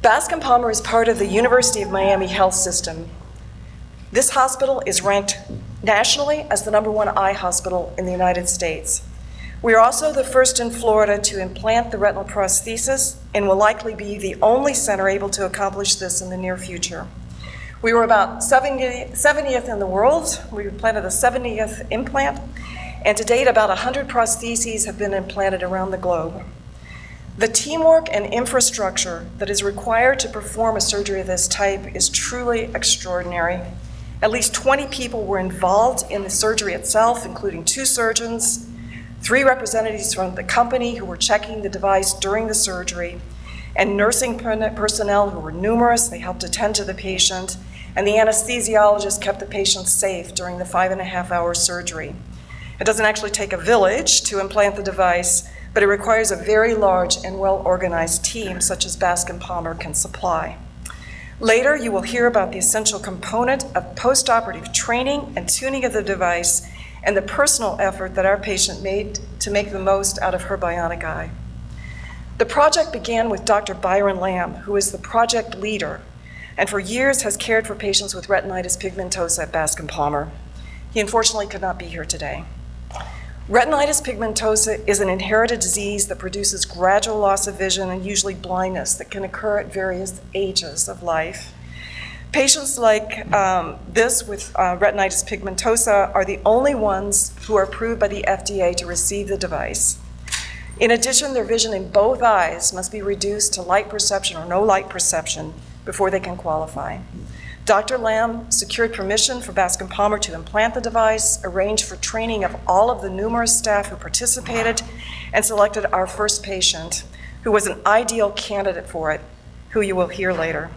Bascom Palmer is part of the University of Miami Health System. This hospital is ranked nationally as the #1 eye hospital in the United States. We are also the first in Florida to implant the retinal prosthesis and will likely be the only center able to accomplish this in the near future. We were about 70th in the world. We implanted the 70th implant, and to date about 100 prostheses have been implanted around the globe. The teamwork and infrastructure that is required to perform a surgery of this type is truly extraordinary. At least 20 people were involved in the surgery itself, including 2 surgeons, 3 representatives from the company who were checking the device during the surgery, and nursing personnel who were numerous. They helped attend to the patient, and the anesthesiologist kept the patient safe during the 5.5-hour surgery. It doesn't actually take a village to implant the device, but it requires a very large and well-organized team such as Bascom Palmer can supply. Later, you will hear about the essential component of post-operative training and tuning of the device and the personal effort that our patient made to make the most out of her bionic eye. The project began with Dr. Byron Lamb, who is the project leader, and for years has cared for patients with retinitis pigmentosa at Bascom Palmer. He unfortunately could not be here today. Retinitis pigmentosa is an inherited disease that produces gradual loss of vision and usually blindness that can occur at various ages of life. Patients like this with retinitis pigmentosa are the only ones who are approved by the FDA to receive the device. In addition, their vision in both eyes must be reduced to light perception or no light perception before they can qualify. Dr. Lamb secured permission for Bascom Palmer to implant the device, arranged for training of all of the numerous staff who participated, and selected our first patient, who was an ideal candidate for it, who you will hear later.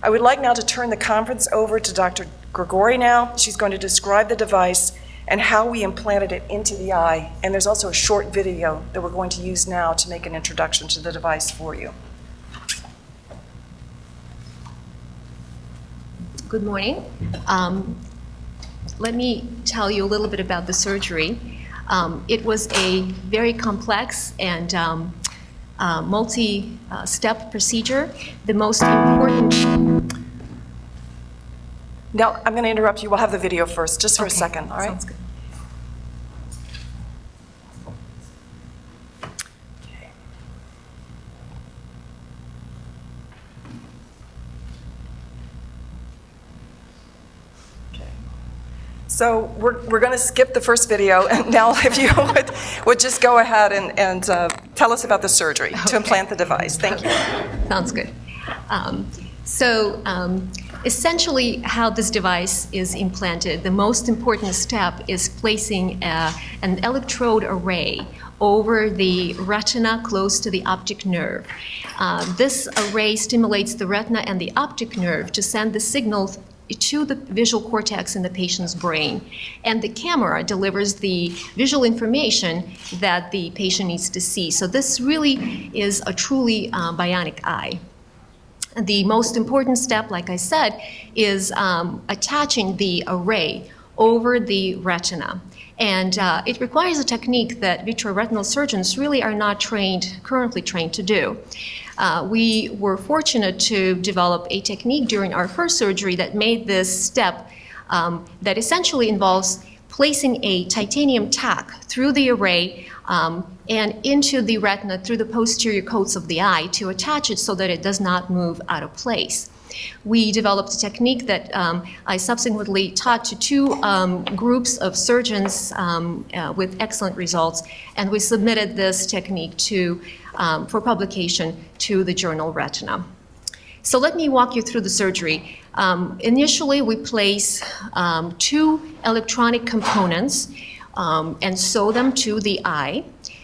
I would like now to turn the conference over to Dr. Grigori now. She's going to describe the device and how we implanted it into the eye. And there's also a short video that we're going to use now to make an introduction to the device for you. Good morning. Let me tell you a little bit about the surgery. It was a very complex and multi-step procedure. The most important... Now, I'm going to interrupt you. We'll have the video first, just for a second, all right? Sounds good. So we're going to skip the first video, and now if you would just go ahead and tell us about the surgery to implant the device. Thank you. Sounds good. Essentially how this device is implanted, the most important step is placing an electrode array over the retina close to the optic nerve. This array stimulates the retina and the optic nerve to send the signal to the visual cortex in the patient's brain. And the camera delivers the visual information that the patient needs to see. So this really is a truly bionic eye. The most important step, like I said, is attaching the array over the retina. And it requires a technique that vitreoretinal surgeons really are not currently trained to do. We were fortunate to develop a technique during our first surgery that made this step that essentially involves placing a titanium tack through the array and into the retina through the posterior coats of the eye to attach it so that it does not move out of place. We developed a technique that I subsequently taught to 2 groups of surgeons with excellent results, and we submitted this technique for publication to the journal Retina. So let me walk you through the surgery. Initially, we place 2 electronic components and sew them to the eye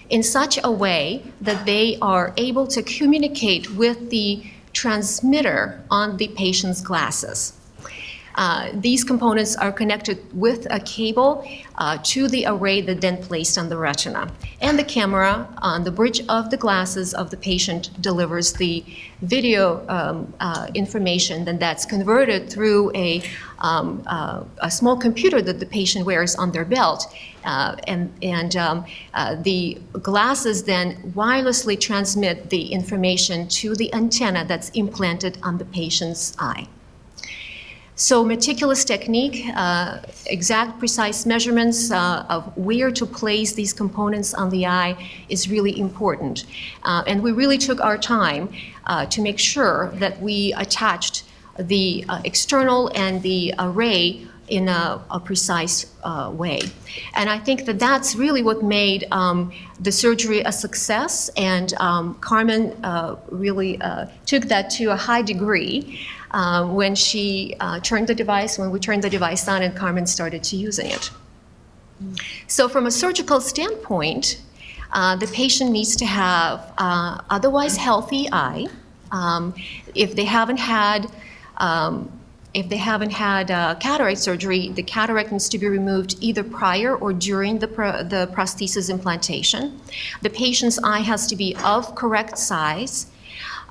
in such a way that they are able to communicate with the transmitter on the patient's glasses. These components are connected with a cable to the array that then placed on the retina. And the camera on the bridge of the glasses of the patient delivers the video information, then that's converted through a small computer that the patient wears on their belt. The glasses then wirelessly transmit the information to the antenna that's implanted on the patient's eye. So meticulous technique, exact precise measurements of where to place these components on the eye is really important. And we really took our time to make sure that we attached the external and the array in a precise way. And I think that that's really what made the surgery a success, and Carmen really took that to a high degree when we turned the device on and Carmen started to using it. So from a surgical standpoint, the patient needs to have otherwise healthy eye. If they haven't had cataract surgery, the cataract needs to be removed either prior or during the prosthesis implantation. The patient's eye has to be of correct size.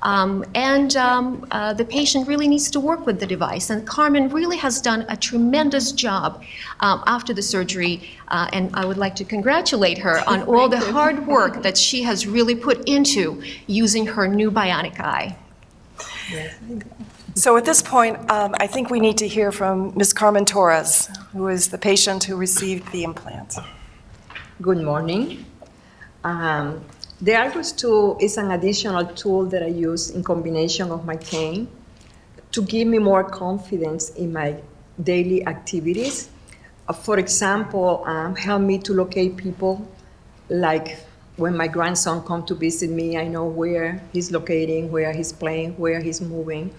The patient really needs to work with the device. And Carmen really has done a tremendous job after the surgery. And I would like to congratulate her on all the hard work that she has really put into using her new bionic eye. Yes. So at this point, I think we need to hear from Ms. Carmen Torres, who is the patient who received the implant. Good morning. The Argus tool is an additional tool that I use in combination of my cane to give me more confidence in my daily activities. For example, help me to locate people, like when my grandson comes to visit me, I know where he's locating, where he's playing, where he's moving.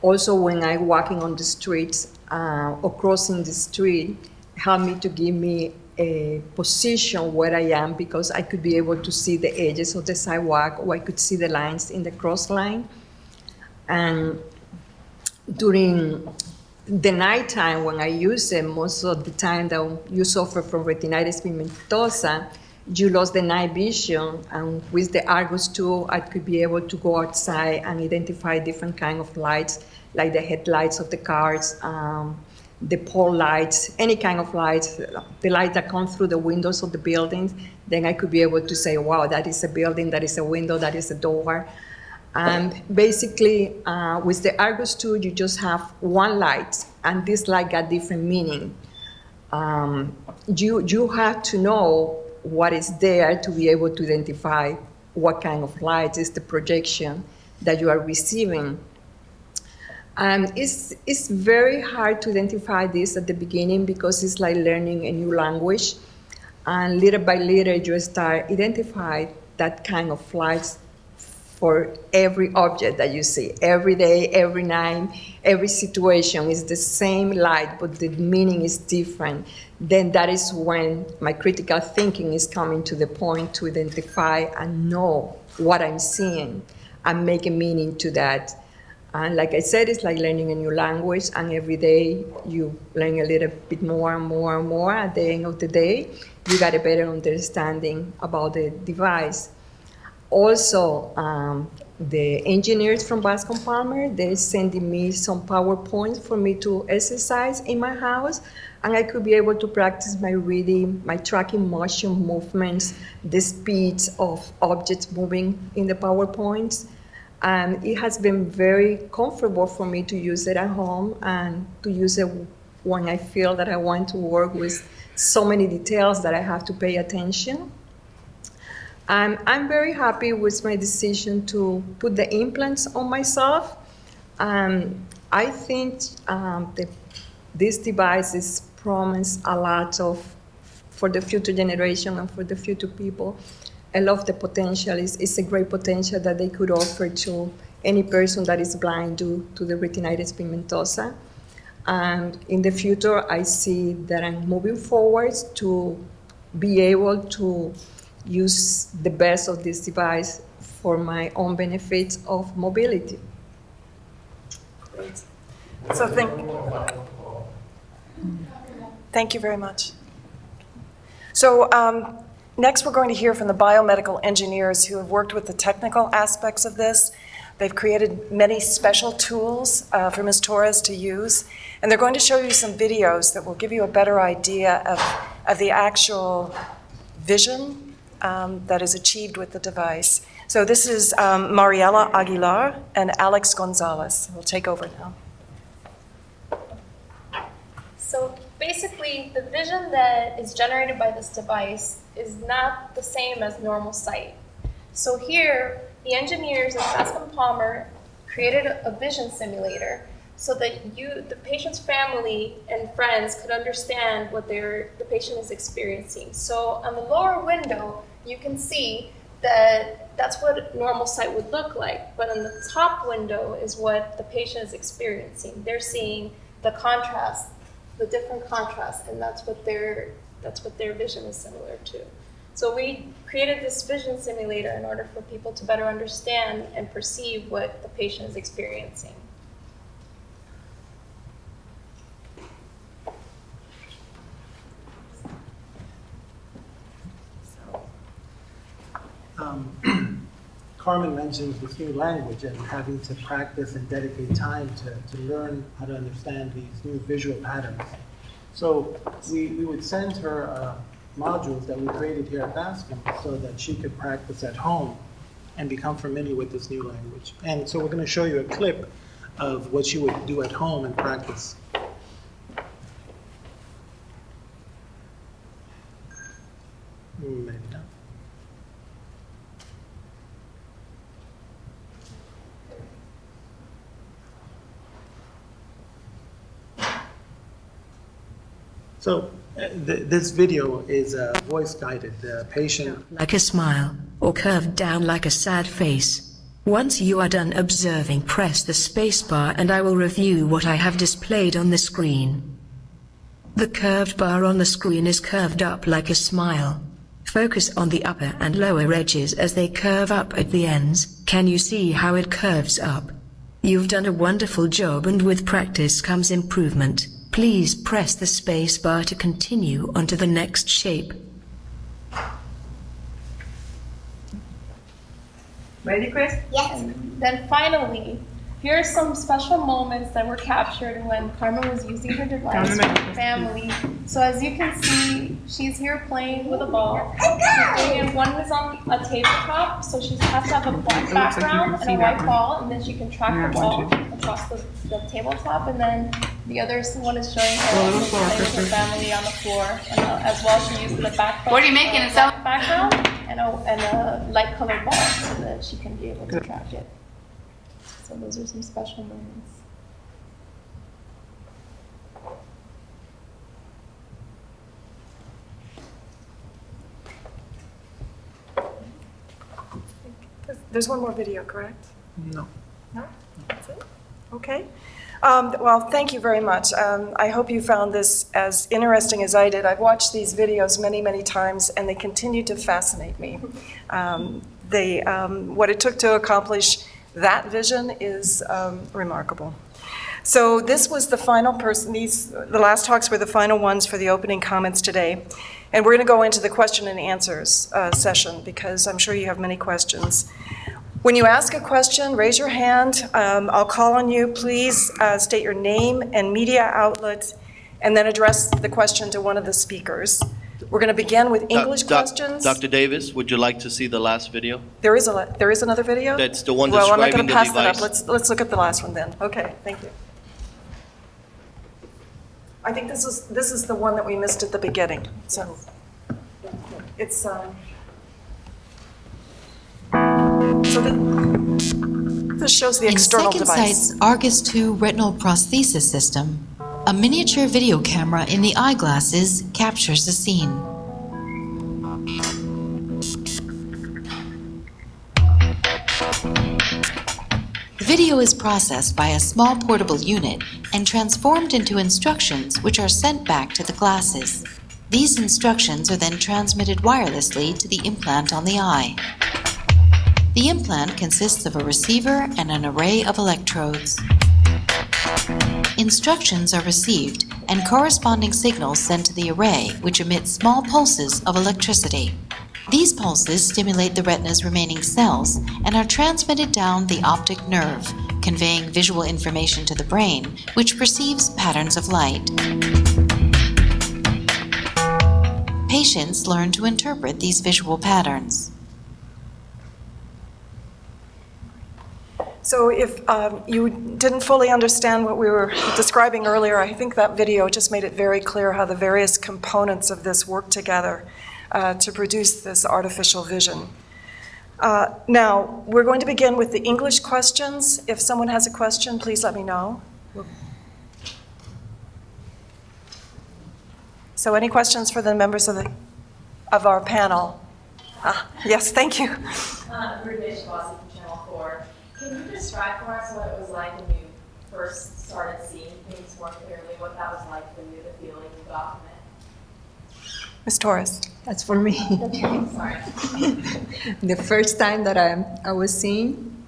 Also, when I'm walking on the streets or crossing the street, help me to give me a position where I am, because I could be able to see the edges of the sidewalk, or I could see the lines in the cross line. And during the nighttime when I use it, most of the time that you suffer from retinitis pigmentosa, you lost the night vision, and with the Argus tool, I could be able to go outside and identify different kind of lights, like the headlights of the cars, the pole lights, any kind of lights, the light that comes through the windows of the buildings. Then I could be able to say, wow, that is a building, that is a window, that is a door. And basically, with the Argus tool, you just have one light, and this light got different meaning. You have to know what is there to be able to identify what kind of light is the projection that you are receiving. It's very hard to identify this at the beginning, because it's like learning a new language. And little by little, you start identifying that kind of lights for every object that you see. Every day, every night, every situation is the same light, but the meaning is different. Then that is when my critical thinking is coming to the point to identify and know what I'm seeing and make a meaning to that. And like I said, it's like learning a new language, and every day you learn a little bit more and more and more. At the end of the day, you got a better understanding about the device. Also, the engineers from Bascom Palmer, they're sending me some PowerPoints for me to exercise in my house, and I could be able to practice my reading, my tracking motion movements, the speeds of objects moving in the PowerPoints. And it has been very comfortable for me to use it at home and to use it when I feel that I want to work with so many details that I have to pay attention. I'm very happy with my decision to put the implants on myself. I think this device is promised a lot for the future generation and for the future people. I love the potential. It's a great potential that they could offer to any person that is blind due to the retinitis pigmentosa. And in the future, I see that I'm moving forward to be able to use the best of this device for my own benefits of mobility. Great. So Thank you very much. So next we're going to hear from the biomedical engineers who have worked with the technical aspects of this. They've created many special tools for Ms. Torres to use, and they're going to show you some videos that will give you a better idea of the actual vision that is achieved with the device. So this is Mariela Aguilar and Alex Gonzalez. We'll take over now. So basically, the vision that is generated by this device is not the same as normal sight. So here, the engineers at Bascom Palmer created a vision simulator so that the patient's family and friends could understand what the patient is experiencing. So on the lower window, you can see that that's what normal sight would look like, but on the top window is what the patient is experiencing. They're seeing the contrast, the different contrast, and that's what their vision is similar to. So we created this vision simulator in order for people to better understand and perceive what the patient is experiencing. Carmen mentions this new language and having to practice and dedicate time to learn how to understand these new visual patterns. So we would send her modules that we created here at Bascom so that she could practice at home and become familiar with this new language. And so we're going to show you a clip of what she would do at home and practice. Maybe not. So this video is voice-guided. The patient... Like a smile, or curved down like a sad face. Once you are done observing, press the spacebar and I will review what I have displayed on the screen. The curved bar on the screen is curved up like a smile. Focus on the upper and lower edges as they curve up at the ends. Can you see how it curves up? You've done a wonderful job, and with practice comes improvement. Please press the space bar to continue onto the next shape. Ready, Chris? Yes. And then finally, here are some special moments that were captured when Carmen was using her device with her family. So as you can see, she's here playing with a ball. She's doing it. One is on a tabletop, so she has to have a black background and a white ball, and then she can track the ball across the tabletop. And then the other one is showing her playing with her family on the floor. And as well, she used the background. What are you making? A black background and a light colored ball, so that she can be able to track it. So those are some special moments. There's one more video, correct? No. No? That's it? Okay. Well, thank you very much. I hope you found this as interesting as I did. I've watched these videos many, many times, and they continue to fascinate me. What it took to accomplish that vision is remarkable. So this was the final person. The last talks were the final ones for the opening comments today. And we're going to go into the question and answers session, because I'm sure you have many questions. When you ask a question, raise your hand. I'll call on you. Please state your name and media outlet, and then address the question to one of the speakers. We're going to begin with English questions. Dr. Davis, would you like to see the last video? There is another video? That's the one Well, I'm not describing going to the pass device. that up. Let's look at the last one then. Okay, thank you. I think this is the one that we missed at the beginning. So it's this shows the external In device. Second Sight's Argus 2 retinal prosthesis system, a miniature video camera in the eyeglasses captures the scene. The video is processed by a small portable unit and transformed into instructions which are sent back to the glasses. These instructions are then transmitted wirelessly to the implant on the eye. The implant consists of a receiver and an array of electrodes. Instructions are received and corresponding signals sent to the array, which emits small pulses of electricity. These pulses stimulate the retina's remaining cells and are transmitted down the optic nerve, conveying visual information to the brain, which perceives patterns of light. Patients learn to interpret these visual patterns. So if you didn't fully understand what we were describing earlier, I think that video just made it very clear how the various components of this work together to produce this artificial vision. Now, we're going to begin with the English questions. If someone has a question, please let me know. So any questions for the members of our panel? Yes, thank you. Can you describe for us what it was like when you first started seeing things more clearly, what that was like for you, the feeling you got from it? Ms. Torres. That's for me. Sorry. The first time that I was seeing,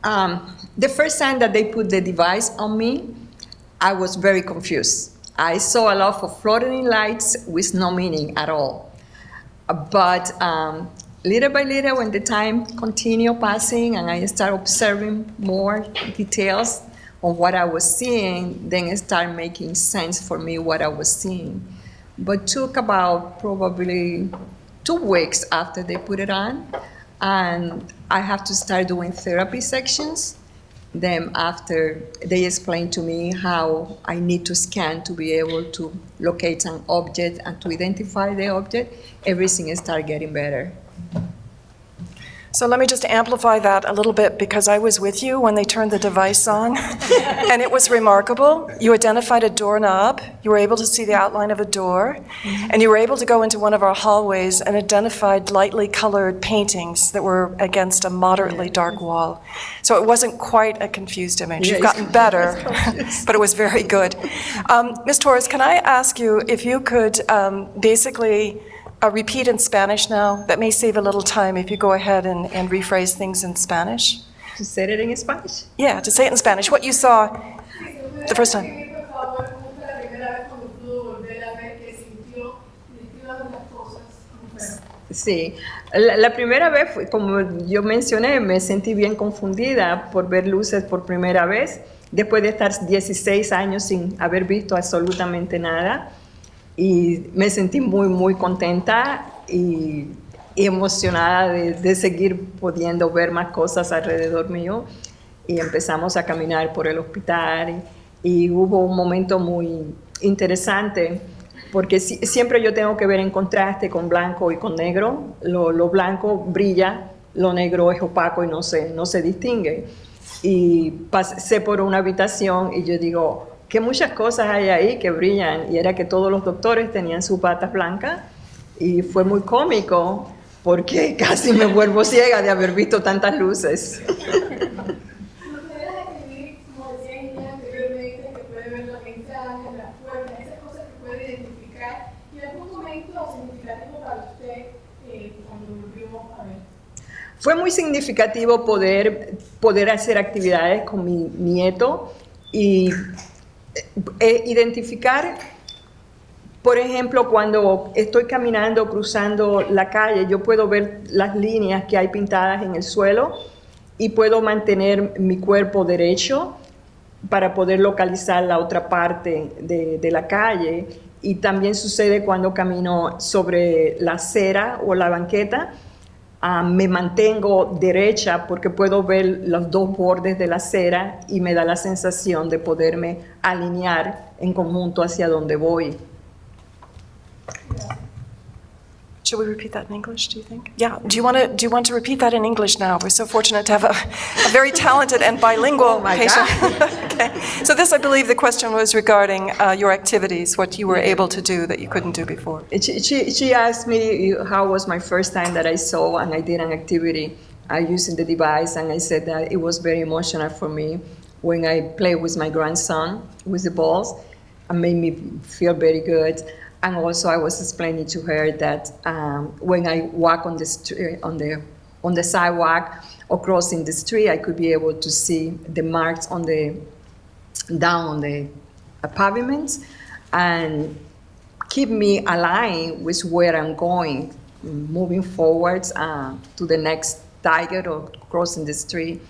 the first time that they put the device on me, I was very confused. I saw a lot of floating lights with no meaning at all. But little by little, when the time continued passing and I started observing more details on what I was seeing, then it started making sense for me what I was seeing. But took about probably 2 weeks after they put it on, and I have to start doing therapy sections. Then after they explained to me how I need to scan to be able to locate an object and to identify the object, everything started getting better. So let me just amplify that a little bit because I was with you when they turned the device on, and it was remarkable. You identified a doorknob, you were able to see the outline of a door, and you were able to go into one of our hallways and identified lightly colored paintings that were against a moderately dark wall. So it wasn't quite a confused image. You've gotten better, but it was very good. Ms. Torres, can I ask you if you could basically repeat in Spanish now? That may save a little time if you go ahead and rephrase things in Spanish. To say it in Spanish? Yeah, to say it in Spanish. What you saw the first time. Sí, la primera vez, como yo mencioné, me sentí bien confundida por ver luces por primera vez, después de estar 16 años sin haber visto absolutamente nada. Y me sentí muy, muy contenta y emocionada de seguir pudiendo ver más cosas alrededor mío. Y empezamos a caminar por el hospital y hubo un momento muy interesante porque siempre yo tengo que ver en contraste con blanco y con negro. Lo blanco brilla, lo negro es opaco y no se distingue. Y pasé por una habitación y yo digo, que muchas cosas hay ahí que brillan, y era que todos los doctores tenían sus batas blancas, y fue muy cómico porque casi me vuelvo ciega de haber visto tantas luces. Fue muy significativo poder hacer actividades con mi nieto y identificar, por ejemplo, cuando estoy caminando, cruzando la calle, yo puedo ver las líneas que hay pintadas en el suelo y puedo mantener mi cuerpo derecho para poder localizar la otra parte de la calle. Y también sucede cuando camino sobre la acera o la banqueta, me mantengo derecha porque puedo ver los 2 bordes de la acera y me da la sensación de poderme alinear en conjunto hacia donde voy. Should we repeat that in English, do you think? Yeah. Do you want to repeat that in English now? We're so fortunate to have a very talented and bilingual patient. Okay. So this, I believe, the question was regarding your activities, what you were able to do that you couldn't do before. She asked me how was my first time that I saw and I did an activity using the device, and I said that it was very emotional for me when I played with my grandson with the balls. It made me feel very good. And also, I was explaining to her that when I walk on the sidewalk or crossing the street, I could be able to see the marks down on the pavements, and keep me aligned with where I'm going, moving forwards to the next target or crossing the street.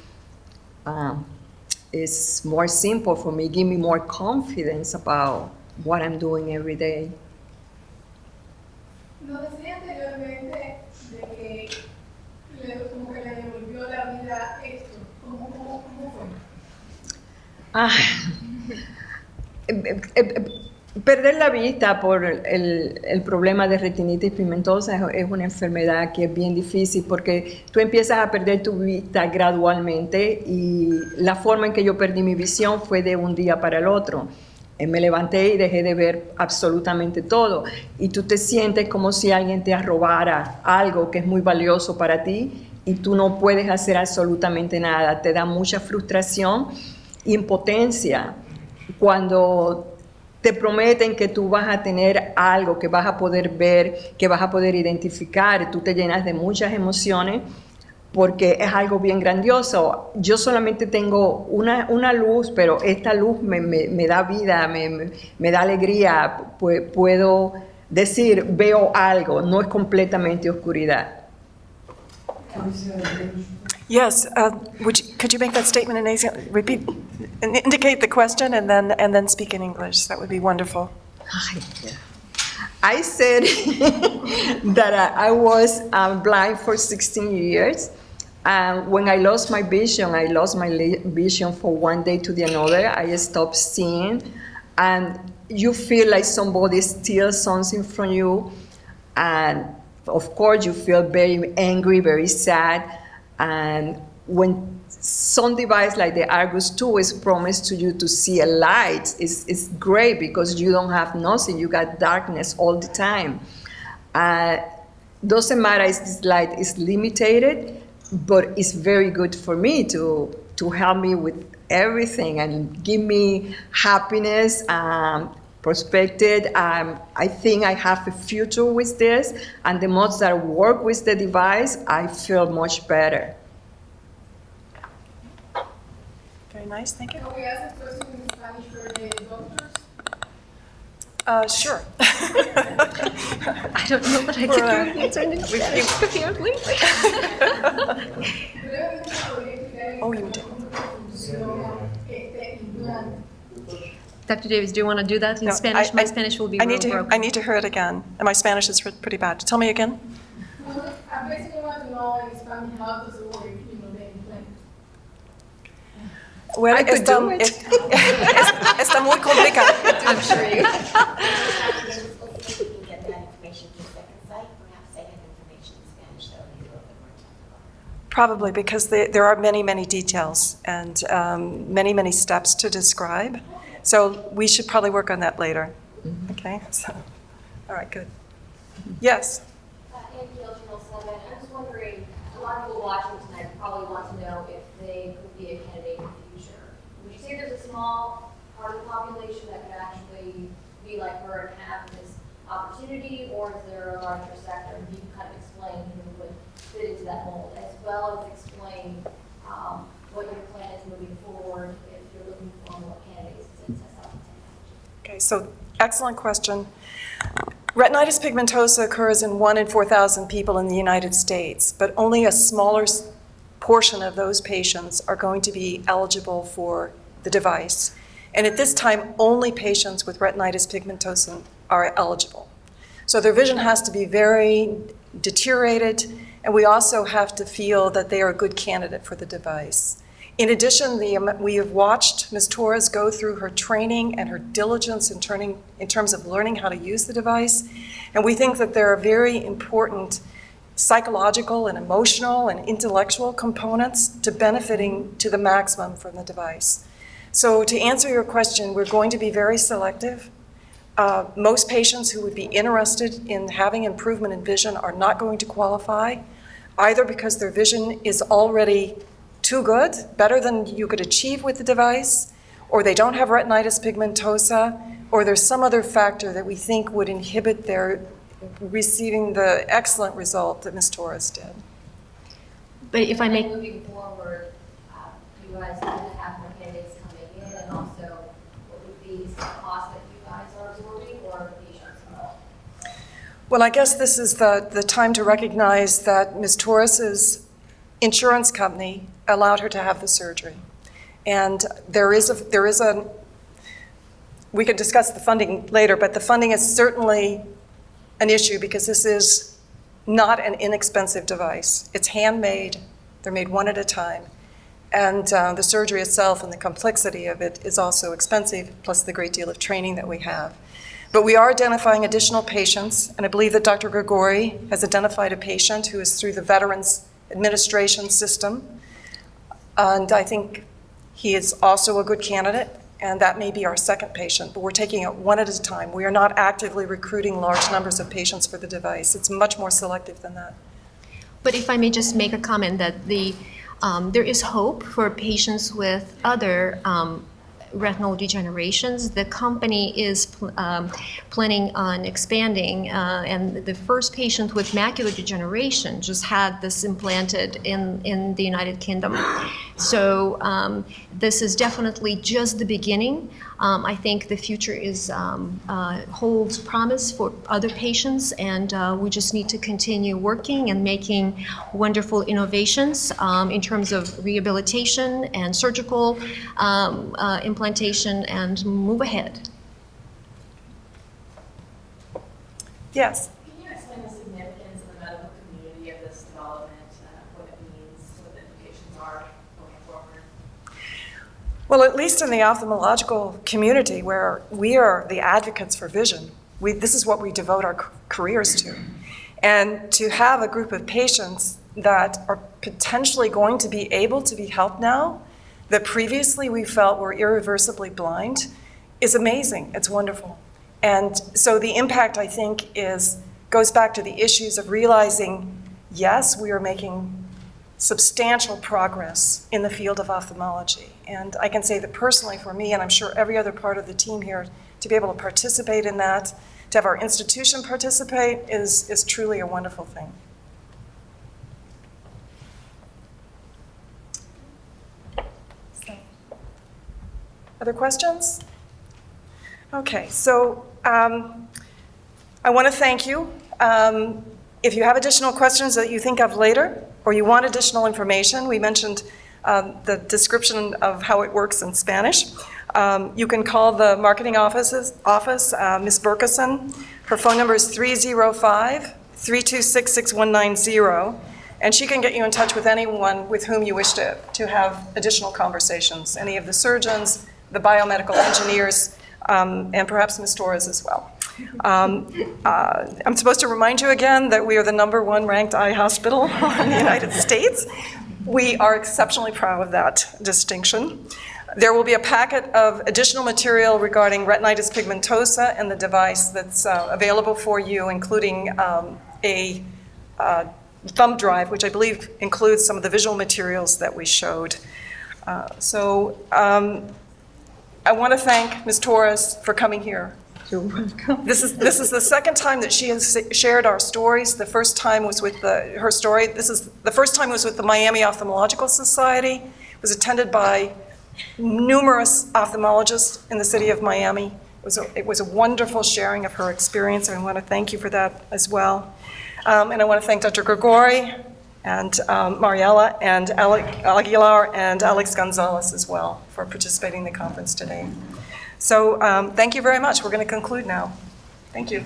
It's more simple for me, give me more confidence about what I'm doing every day. Nos decía anteriormente de que como que le devolvió la vida esto. ¿Cómo fue? Perder la vista por el problema de retinitis pigmentosa es una enfermedad que es bien difícil porque tú empiezas a perder tu vista gradualmente y la forma en que yo perdí mi visión fue de un día para el otro. Me levanté y dejé de ver absolutamente todo y tú te sientes como si alguien te robara algo que es muy valioso para ti y tú no puedes hacer absolutamente nada. Te da mucha frustración, impotencia cuando te prometen que tú vas a tener algo, que vas a poder ver, que vas a poder identificar, tú te llenas de muchas emociones porque es algo bien grandioso. Yo solamente tengo una luz, pero esta luz me da vida, me da alegría, puedo decir, veo algo, no es completamente oscuridad. Yes, could you make that statement in Asian? Repeat, and indicate the question, and then speak in English. That would be wonderful. I said that I was blind for 16 years. When I lost my vision from one day to the another. I stopped seeing, and you feel like somebody steals something from you, and of course you feel very angry, very sad. And when some device like the Argus 2 is promised to you to see a light, it's great because you don't have nothing, you got darkness all the time. Doesn't matter if this light is limited, but it's very good for me to help me with everything and give me happiness, perspective. I think I have a future with this, and the more that I work with the device, I feel much better. Very nice, thank you. Can we ask a question in Spanish for the doctors? Sure. I don't know that I can do answer in Spanish, apparently. Oh, you did. Dr. Davis, do you want to do that in Spanish? My Spanish will be real broken. I need to hear it again, and my Spanish is pretty bad. Tell me again. I basically want to know in Spanish how does it work, the implant. Well, I could do it. Está muy complicado. I'm sure you. Probably because there are many, many details and many, many steps to describe. So we should probably work on that later. Okay? So, all right, good. Yes? Untitled Chapter 7, I was wondering, a lot of people watching tonight probably want to know if they could be a candidate in the future. Would you say there's a small part of the population that could actually be like her and have this opportunity, or is there a larger sector? You can kind of explain who would fit into that mold, as well as explain what your plan is moving forward if you're looking for more candidates to test out the technology. Okay, so excellent question. Retinitis pigmentosa occurs in 1 in 4,000 people in the United States, but only a smaller portion of those patients are going to be eligible for the device. And at this time, only patients with retinitis pigmentosa are eligible. So their vision has to be very deteriorated, and we also have to feel that they are a good candidate for the device. In addition, we have watched Ms. Torres go through her training and her diligence in terms of learning how to use the device, and we think that there are very important psychological and emotional and intellectual components to benefiting to the maximum from the device. So to answer your question, we're going to be very selective. Most patients who would be interested in having improvement in vision are not going to qualify, either because their vision is already too good, better than you could achieve with the device, or they don't have retinitis pigmentosa, or there's some other factor that we think would inhibit their receiving the excellent result that Ms. Torres did. But if I may, Moving forward, you guys need to have more candidates coming in, and also what would be the cost that you guys are absorbing? Well, I guess this is the time to recognize that Ms. Torres's insurance company allowed her to have the surgery. And we could discuss the funding later, but the funding is certainly an issue because this is not an inexpensive device. It's handmade, they're made one at a time. And the surgery itself and the complexity of it is also expensive, plus the great deal of training that we have. But we are identifying additional patients, and I believe that Dr. Grigori has identified a patient who is through the Veterans Administration system. And I think he is also a good candidate, and that may be our second patient, but we're taking it one at a time. We are not actively recruiting large numbers of patients for the device. It's much more selective than that. But if I may just make a comment that there is hope for patients with other retinal degenerations. The company is planning on expanding, and the first patient with macular degeneration just had this implanted in the United Kingdom. So this is definitely just the beginning. I think the future holds promise for other patients, and we just need to continue working and making wonderful innovations in terms of rehabilitation and surgical implantation, and move ahead. Yes. Can you explain the significance in the medical community of this development, what it means, what the implications are going forward? Well, at least in the ophthalmological community, where we are the advocates for vision, this is what we devote our careers to. And to have a group of patients that are potentially going to be able to be helped now, that previously we felt were irreversibly blind, is amazing. It's wonderful. And so the impact, I think, goes back to the issues of realizing, yes, we are making substantial progress in the field of ophthalmology. And I can say that personally for me, and I'm sure every other part of the team here, to be able to participate in that, to have our institution participate, is truly a wonderful thing. Other questions? Okay, so I want to thank you. If you have additional questions that you think of later, or you want additional information, we mentioned the description of how it works in Spanish. You can call the marketing office, Ms. Berkeson. Her phone number is 305-326-6190, and she can get you in touch with anyone with whom you wish to have additional conversations, any of the surgeons, the biomedical engineers, and perhaps Ms. Torres as well. I'm supposed to remind you again that we are the #1 ranked eye hospital in the United States. We are exceptionally proud of that distinction. There will be a packet of additional material regarding retinitis pigmentosa and the device that's available for you, including a thumb drive, which I believe includes some of the visual materials that we showed. I want to thank Ms. Torres for coming here. You're welcome. This is the second time that she has shared our stories. The first time was with her story. The first time was with the Miami Ophthalmological Society. It was attended by numerous ophthalmologists in the city of Miami. It was a wonderful sharing of her experience, and I want to thank you for that as well. And I want to thank Dr. Grigori and Mariella and Aguilar and Alex Gonzalez as well for participating in the conference today. So thank you very much. We're going to conclude now. Thank you.